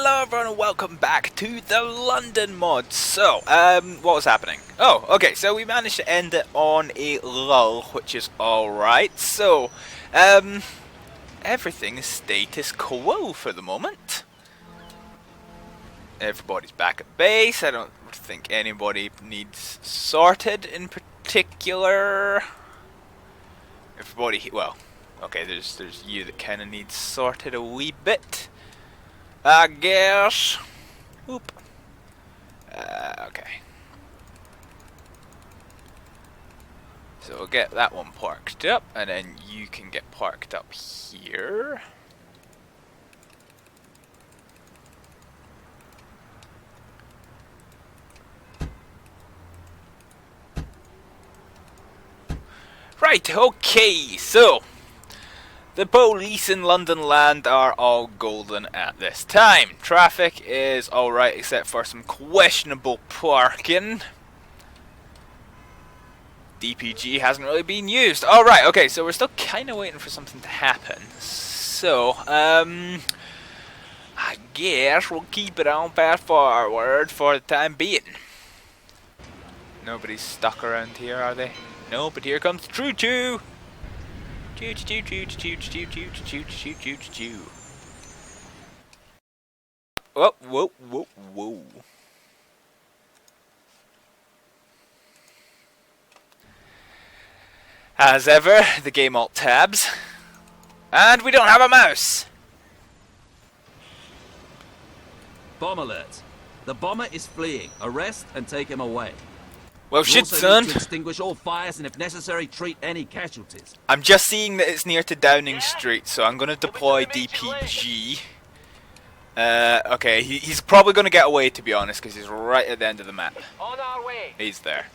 Hello everyone and welcome back to the London mod. So, what was happening? Oh, okay, so we managed to end it on a lull, which is alright. So, everything is status quo for the moment. Everybody's back at base. I don't think anybody needs sorted in particular. Everybody, well, okay, there's you that kind of needs sorted a wee bit, I guess. Oop. Okay. So we'll get that one parked up, and then you can get parked up here. Right, okay, so the police in London land are all golden at this time. Traffic is alright except for some questionable parking. DPG hasn't really been used. Alright, okay, so we're still kind of waiting for something to happen. So, I guess we'll keep it on fast forward for the time being. Nobody's stuck around here, are they? No, but here comes the choo-choo! Choo-choo-choo-choo-choo-choo-choo-choo-choo-choo-choo-choo. Whoa, whoa, whoa, whoa. As ever, the game alt tabs. And we don't have a mouse! Bomb alert. The bomber is fleeing. Arrest and take him away. Well, shit, son. To extinguish all fires and, if necessary, treat any casualties. I'm just seeing that it's near to Downing Street, so I'm going to deploy DPG. Okay, he's probably going to get away, to be honest, because he's right at the end of the map. On our way. He's there.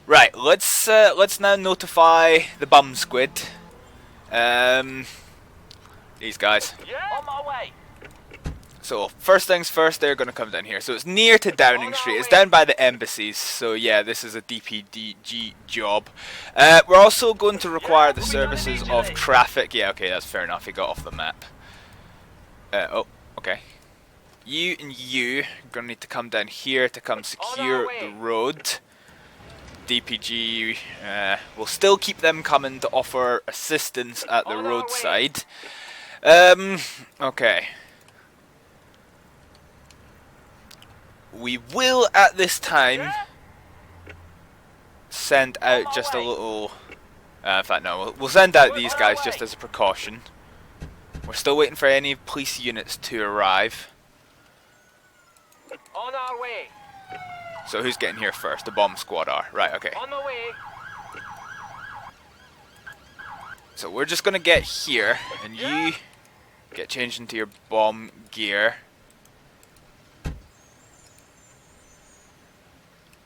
Right, let's now notify the bum squid. These guys. Yeah. On my way. So, first things first, they're going to come down here. So, it's near to Downing Street. It's down by the embassies. So, yeah, this is a DPG job. We're also going to require the services of traffic. Yeah, okay, that's fair enough. He got off the map. Oh, okay. You and you are going to need to come down here to come secure the road. DPG, we'll still keep them coming to offer assistance at the roadside. Okay. We will, at this time, send out just a little... in fact, no, we'll send out these guys just as a precaution. We're still waiting for any police units to arrive. On our way. So who's getting here first? The bomb squad are. Right, okay. On the way. So we're just going to get here, and you get changed into your bomb gear.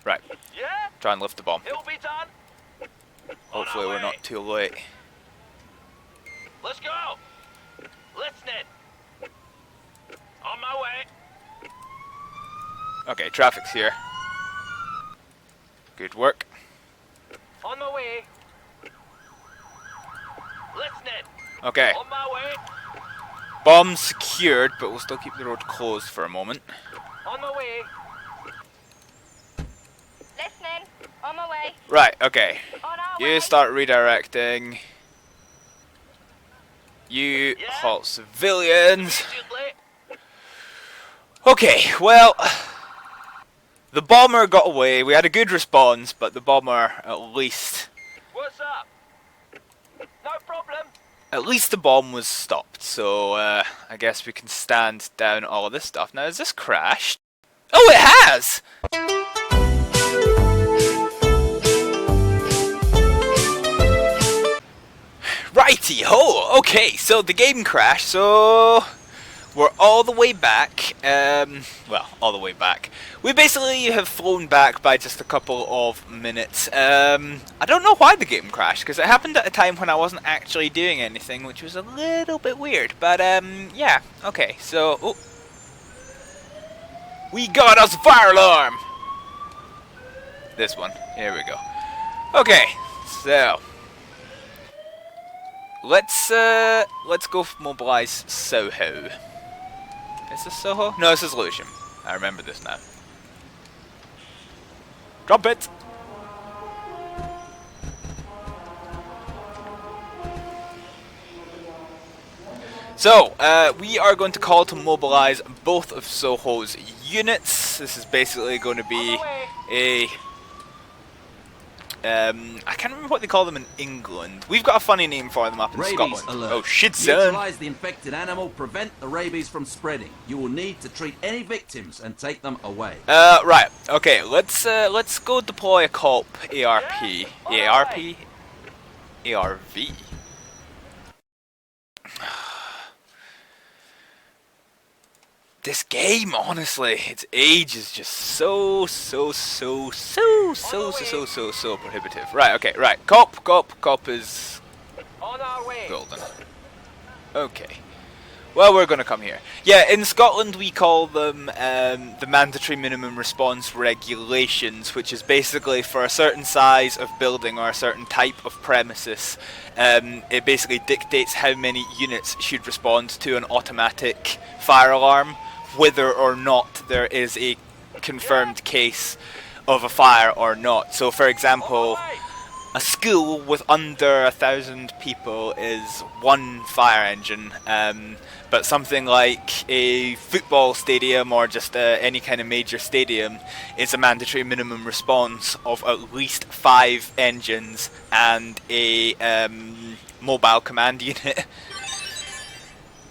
Right. Yeah. Try and lift the bomb. It'll be done. Hopefully we're not too late. Let's go. Listening. On my way. Okay, traffic's here. Good work. On my way. Listening. Okay. On my way. Bomb secured, but we'll still keep the road closed for a moment. On my way. Listening. On my way. Right, okay. On our You way. start redirecting. You halt civilians. Immediately. Okay, well, the bomber got away. We had a good response, but the bomber, at least What's up? No problem. the bomb was stopped. So I guess we can stand down all of this stuff. Now, has this crashed? Oh, it has! Righty-ho! Okay, so the game crashed, so we're all the way back. Well, all the way back. We basically have flown back by just a couple of minutes. I don't know why the game crashed, because it happened at a time when I wasn't actually doing anything, which was a little bit weird. But, yeah, okay, so... Oh. We got us a fire alarm! This one. Here we go. Okay, so... Let's go mobilize Soho. Is this Soho? No, this is Lewisham. I remember this now. Drop it! So, we are going to call to mobilize both of Soho's units. This is basically going to be a... I can't remember what they call them in England. We've got a funny name for them up in Rabies Scotland. alert. Oh shit, son! Neutralize the infected animal, prevent the rabies from spreading. You will need to treat any victims and take them away. Right. Okay, let's go deploy a COP ARP. ARP? ARV. This game, honestly, its age is just so prohibitive. Right, okay, right. COP is On our way. golden. Okay. Well, we're gonna come here. Yeah, in Scotland we call them the mandatory minimum response regulations, which is basically for a certain size of building or a certain type of premises. It basically dictates how many units should respond to an automatic fire alarm, whether or not there is a confirmed case of a fire or not. So, for example, a school with under 1,000 people is one fire engine, but something like a football stadium or just any kind of major stadium is a mandatory minimum response of at least 5 engines and a mobile command unit.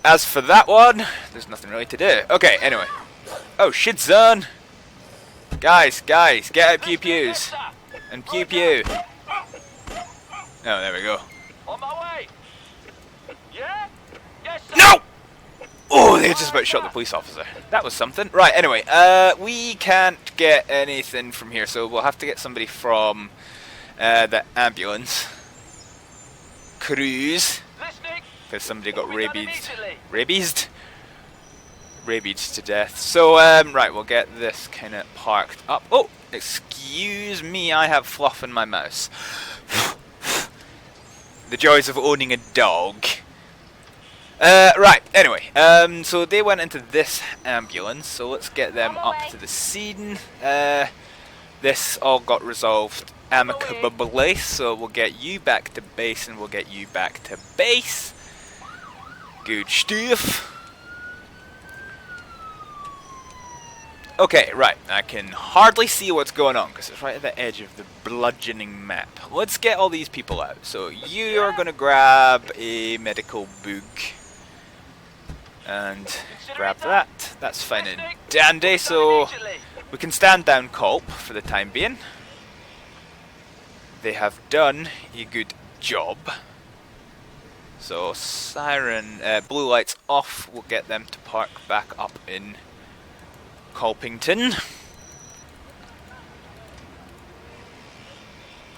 As for that one, there's nothing really to do. Okay, anyway. Oh shit, son! Guys, get out pew pews and pew pew. Oh, there we go. On my way. Yeah? Yes, sir. No! Oh, they just about shot the police officer. That was something. Right, anyway, we can't get anything from here, so we'll have to get somebody from the ambulance cruise, Listening. because somebody got Will be done rabies. immediately. Rabies to death. So, right, we'll get this kind of parked up. Oh, excuse me, I have fluff in my mouse. The joys of owning a dog. Right, anyway, so they went into this ambulance, so let's get them up to the scene. This all got resolved amicably, so we'll get you back to base and we'll get you back to base. Good stuff. Okay, right, I can hardly see what's going on because it's right at the edge of the bludgeoning map. Let's get all these people out. So you are going to grab a medical book and grab that. That's fine and dandy, so we can stand down Culp for the time being. They have done a good job. So siren, blue lights off, we'll get them to park back up in Colpington.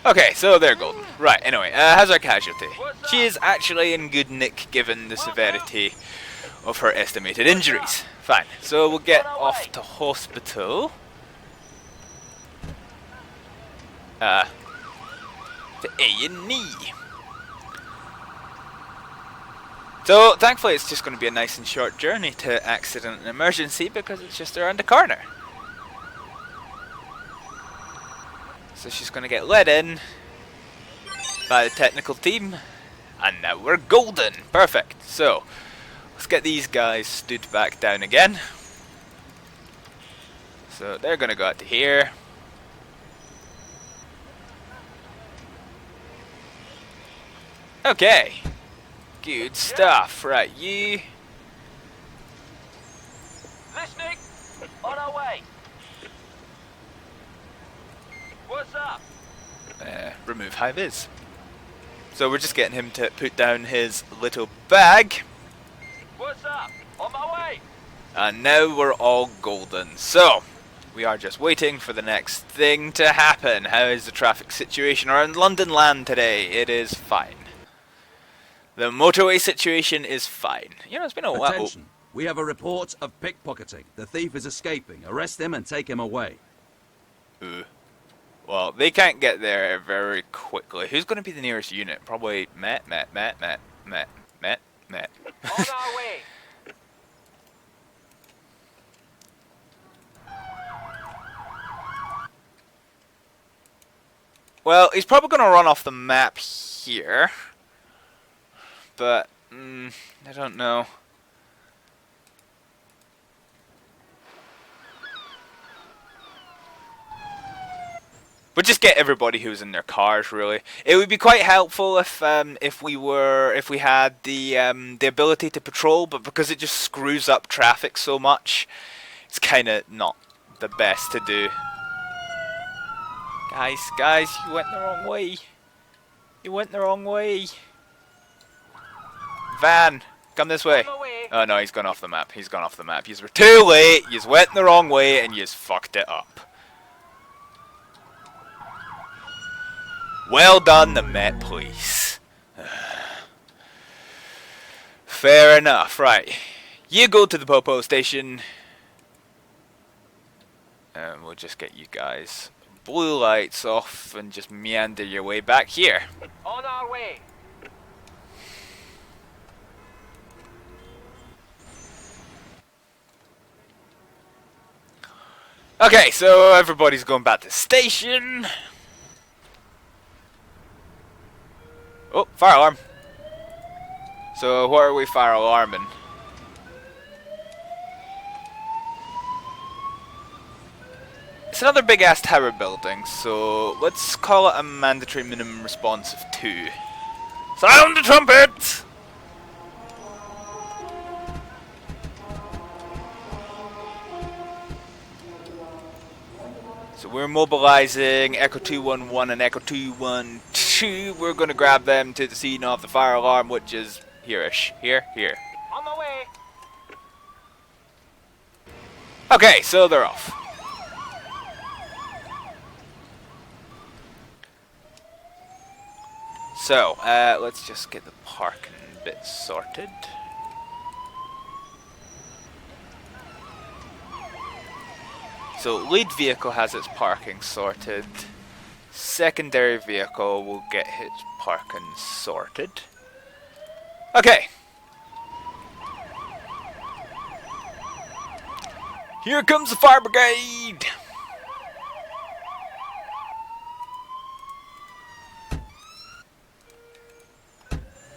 Okay, so they're golden. Right, anyway, how's our casualty? She is actually in good nick given the severity of her estimated injuries. Fine, so we'll get off to hospital. To A&E. So, thankfully it's just going to be a nice and short journey to accident and emergency because it's just around the corner. So she's going to get let in by the technical team, and now we're golden. Perfect. So, let's get these guys stood back down again. So they're going to go out to here. Okay. Good stuff. Right, you. Listening. On our way. What's up? Remove high vis. So we're just getting him to put down his little bag. What's up? On my way. And now we're all golden. So, we are just waiting for the next thing to happen. How is the traffic situation around London land today? It is fine. The motorway situation is fine. You know, it's been a while. Attention. We have a report of pickpocketing. The thief is escaping. Arrest him and take him away. Well, they can't get there very quickly. Who's going to be the nearest unit? Probably Matt. On our way. Well, he's probably going to run off the map here. But, I don't know. But just get everybody who's in their cars. Really, it would be quite helpful if we had the ability to patrol, but because it just screws up traffic so much, it's kind of not the best to do. Guys, you went the wrong way. You went the wrong way. Van, come this way. Oh no, he's gone off the map. He's gone off the map. Yous were too late. Yous went the wrong way and yous fucked it up. Well done, the Met Police. Fair enough, right. You go to the Popo station. And we'll just get you guys blue lights off and just meander your way back here. On our way. Okay, so everybody's going back to the station. Oh, fire alarm. So what are we fire alarming? It's another big ass tower building, so let's call it a mandatory minimum response of 2. Sound the trumpet! So we're mobilizing Echo 211 and Echo 212. We're going to grab them to the scene of the fire alarm, which is here-ish. Here. On the way. Okay, so they're off. So, let's just get the parking bit sorted. So, lead vehicle has its parking sorted. Secondary vehicle will get its parking sorted. Okay. Here comes the fire brigade!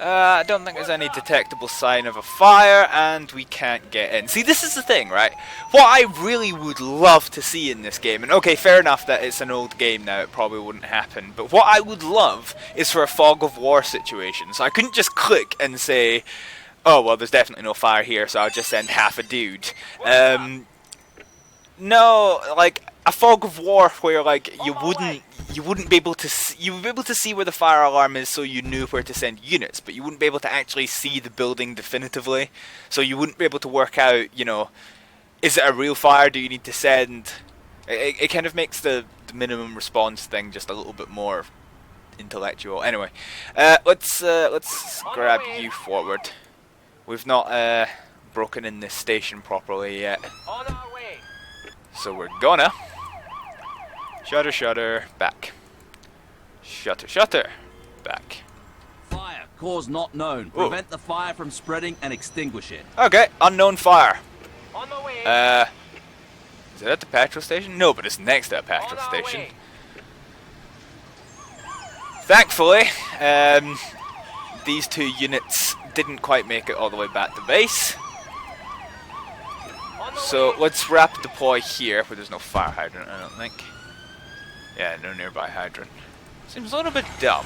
I don't think there's any detectable sign of a fire, and we can't get in. See, this is the thing, right? What I really would love to see in this game, and okay, fair enough that it's an old game now, it probably wouldn't happen, but what I would love is for a fog of war situation. So I couldn't just click and say, oh, well, there's definitely no fire here, so I'll just send half a dude. No, like, a fog of war where, like, you wouldn't be able to see, you would be able to see where the fire alarm is, so you knew where to send units, but you wouldn't be able to actually see the building definitively, so you wouldn't be able to work out, you know, is it a real fire, do you need to send, it kind of makes the minimum response thing just a little bit more intellectual. Anyway, let's grab you forward. We've not broken in this station properly yet. On our way. So we're gonna shutter, back. Shutter, back. Fire, cause not known. Prevent the fire from spreading and extinguish it. Okay, unknown fire. On the way. Is it at the petrol station? No, but it's next to a petrol On our station. way. Thankfully, these 2 units didn't quite make it all the way back to base. On the So way. let's rapid deploy here, where there's no fire hydrant, I don't think. Yeah, no nearby hydrant. Seems a little bit dumb.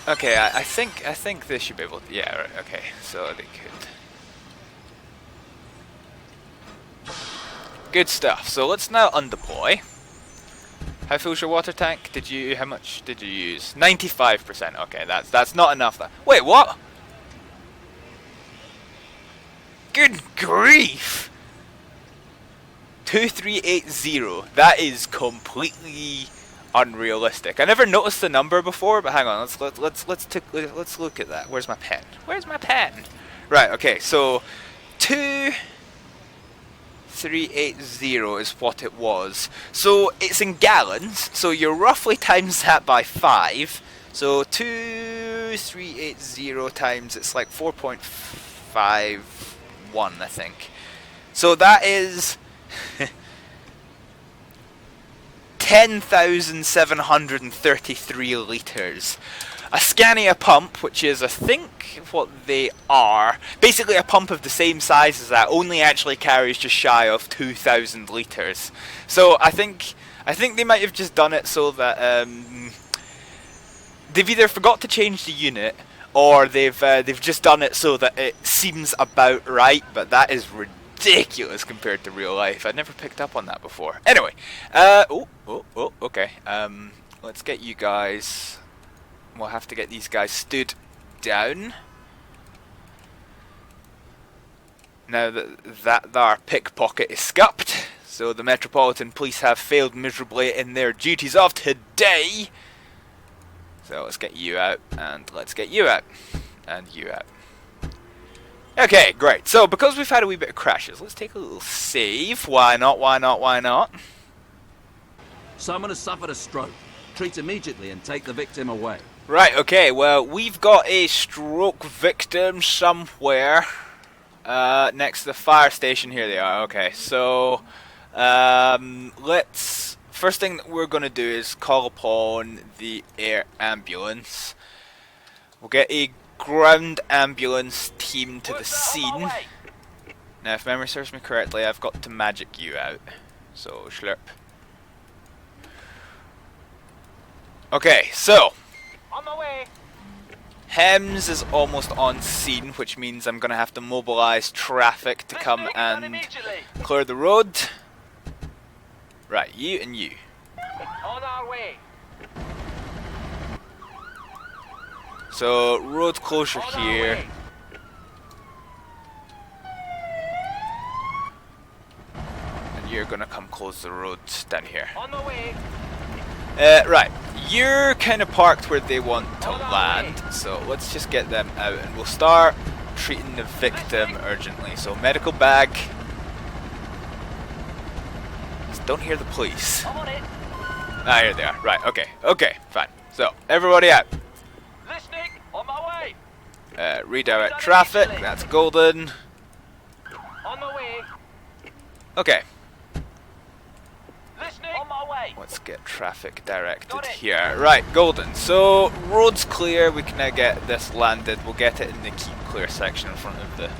Okay, I think they should be able to, yeah, right, okay, so they could. Good stuff. So let's now undeploy. How full's your water tank? How much did you use? 95%. Okay, that's not enough. Wait, what? Good grief! 2380. That is completely unrealistic. I never noticed the number before, but hang on. Let's look at that. Where's my pen? Where's my pen? Right. Okay. So 2380 is what it was. So it's in gallons. So you're roughly times that by 5. So 2380 times, it's like 4.51, I think. So that is 10,733 litres. A Scania pump, which is, I think, what they are. Basically a pump of the same size as that, only actually carries just shy of 2,000 litres. So I think they might have just done it so that they've either forgot to change the unit, or they've just done it so that it seems about right, but that is ridiculous compared to real life. I'd never picked up on that before. Anyway, okay. Let's get you guys. We'll have to get these guys stood down. Now that our pickpocket is scupped, so the Metropolitan Police have failed miserably in their duties of today. So let's get you out, and let's get you out, and you out. Okay, great. So because we've had a wee bit of crashes, let's take a little save. Why not? Why not? Why not? Someone has suffered a stroke. Treat immediately and take the victim away. Right, okay, well, we've got a stroke victim somewhere next to the fire station. Here they are. Okay, so first thing that we're going to do is call upon the air ambulance. We'll get a ground ambulance team to the scene. Now, if memory serves me correctly, I've got to magic you out. So, slurp. Okay, so On my way. Hems is almost on scene, which means I'm going to have to mobilize traffic to come and clear the road. Right, you and you. On our way. So, road closure here. And you're going to come close the road down here. On the way. Right, you're kind of parked where they want to land, so let's just get them out and we'll start treating the victim urgently. So medical bag. Just don't hear the police. I'm on it. Ah, here they are. Right, okay, fine. So, everybody out. Listening. On my way. Redirect traffic, that's golden. On my way. Okay, Listening. On my way. let's get traffic directed here. Right, golden. So, road's clear, we can now get this landed. We'll get it in the keep clear section in front of the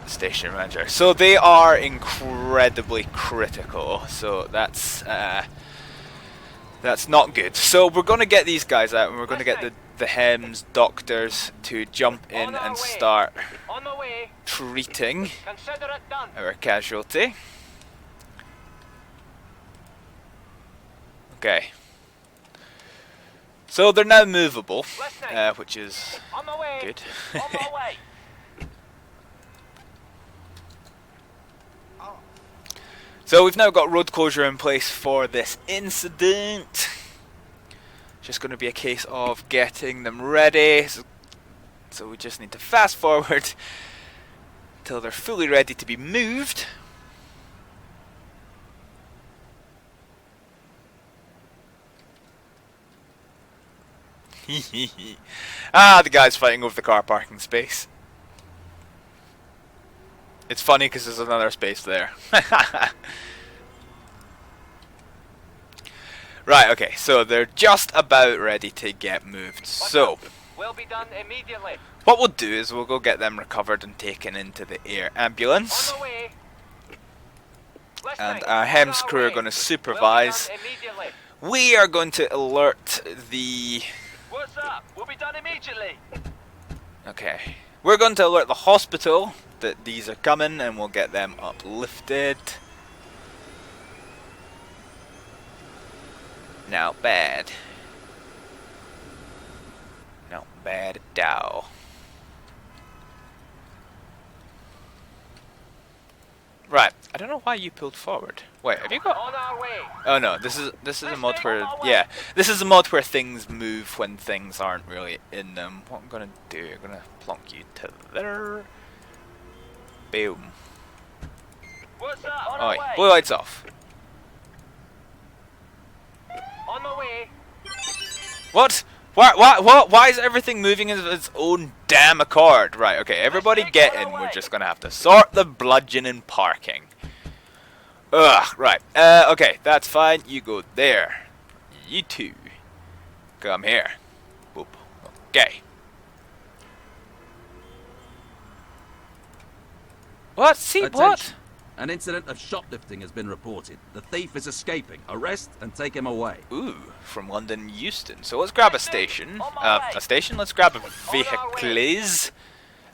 station manager. So, they are incredibly critical, so that's not good. So, we're going to get these guys out, and we're going to get the Hems doctors to jump in and start On the way. treating Consider it done. our casualty. Okay. So they're now movable, which is On my way. good. On my way. So we've now got road closure in place for this incident. Just going to be a case of getting them ready. So we just need to fast forward until they're fully ready to be moved. The guy's fighting over the car parking space. It's funny because there's another space there. Right, okay, so they're just about ready to get moved. So, Will be done immediately. what we'll do is we'll go get them recovered and taken into the air ambulance. On the way. And our Hems crew are going to supervise. Will be done immediately. We are going to alert the... What's up? Will be done immediately. Okay. We're going to alert the hospital that these are coming, and we'll get them uplifted. Not bad. Not bad at all. Right. I don't know why you pulled forward. Wait, have you got... On our way. Oh no, this is a mod where... Yeah, this is a mod where things move when things aren't really in them. What I'm gonna do, I'm gonna plonk you to there. Boom. What's up? On Oh our wait, way. blue lights off. On the way. What? Why is everything moving in its own damn accord? Right, okay, everybody get in. We're just gonna have to sort the bludgeoning parking. Ugh, right. Okay, that's fine. You go there. You two. Come here. Boop. Okay. What? See, what? Attention. An incident of shoplifting has been reported. The thief is escaping. Arrest and take him away. Ooh, from London Euston. So let's grab a station. A station? Let's grab a vehicles.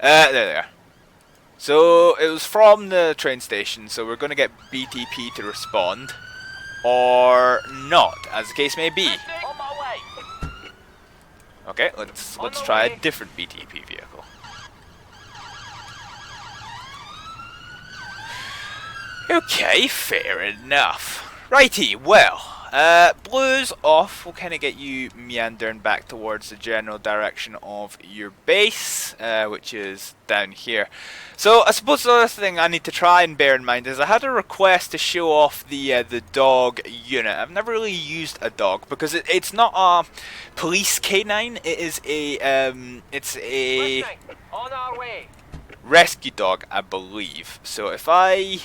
There they are. So it was from the train station, so we're going to get BTP to respond. Or not, as the case may be. On my way. Okay, let's try a different BTP vehicle. Okay, fair enough. Righty, well, blues off. We'll kind of get you meandering back towards the general direction of your base, which is down here. So I suppose the other thing I need to try and bear in mind is I had a request to show off the dog unit. I've never really used a dog because it's not a police canine. It is it's a Listening. On our way. rescue dog, I believe. So if I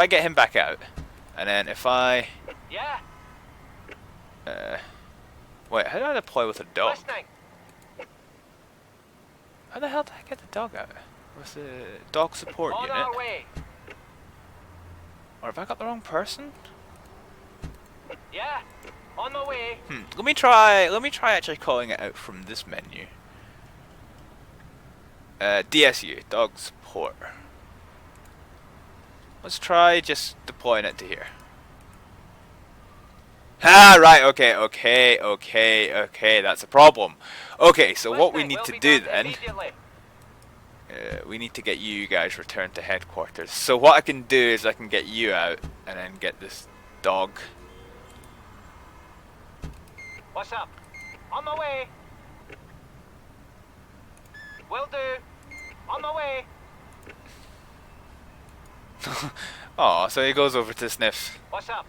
get him back out, and then if I Yeah. wait, how do I deploy with a dog? Listening. How the hell did I get the dog out? With the dog support On unit? our way. Or have I got the wrong person? Yeah. On my way. Let me try actually calling it out from this menu. DSU, dog support. Let's try just deploying it to here. Ah, right, okay, that's a problem. Okay, so what we Listening. need Will to be do done then, immediately. we need to get you guys returned to headquarters. So what I can do is I can get you out, and then get this dog. What's up? On my way. Will do. On my way. Oh, so he goes over to sniff. What's up?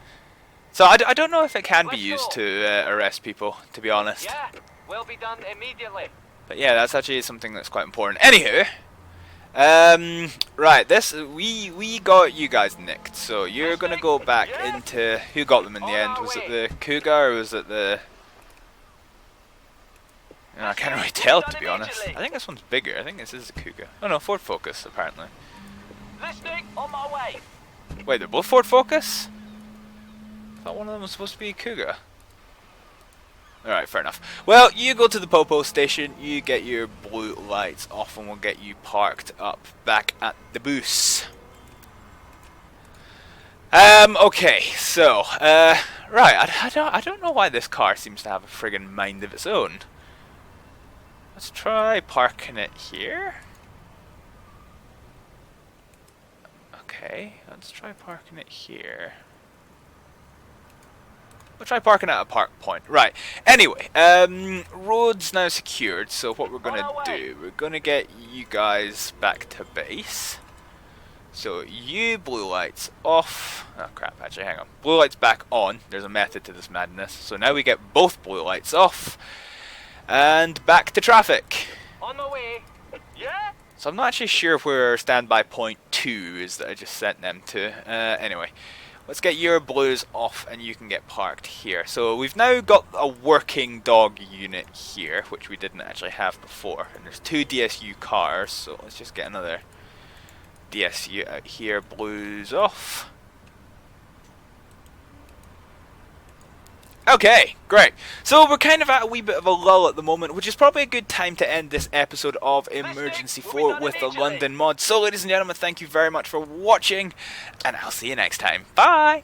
So I don't know if it can be Let's used go. to arrest people, to be honest. Yeah. Will be done immediately. But yeah, that's actually something that's quite important. Anywho, right, we got you guys nicked, so you're gonna go back into who got them in the end. Was it the Cougar or was it the? I can't really tell, to be honest. I think this one's bigger. I think this is a Cougar. Oh no, Ford Focus apparently. Listening. On my way. Wait, they're both Ford Focus? I thought one of them was supposed to be a Cougar. Alright, fair enough. Well, you go to the Popo station, you get your blue lights off, and we'll get you parked up back at the booth. Okay, so, right, I don't know why this car seems to have a friggin' mind of its own. Let's try parking it here. Okay, let's try parking it here. We'll try parking at a park point. Right. Anyway, road's now secured, so what we're gonna do, we're gonna get you guys back to base. So you blue lights off. Oh crap, actually hang on. Blue lights back on. There's a method to this madness. So now we get both blue lights off. And back to traffic. On my way. Yeah. So I'm not actually sure where standby point 2 is that I just sent them to. Anyway. Let's get your blues off and you can get parked here. So we've now got a working dog unit here, which we didn't actually have before. And there's 2 DSU cars, so let's just get another DSU out here. Blues off. Okay, great. So we're kind of at a wee bit of a lull at the moment, which is probably a good time to end this episode of Emergency 4 with the London mod. So ladies and gentlemen, thank you very much for watching, and I'll see you next time. Bye!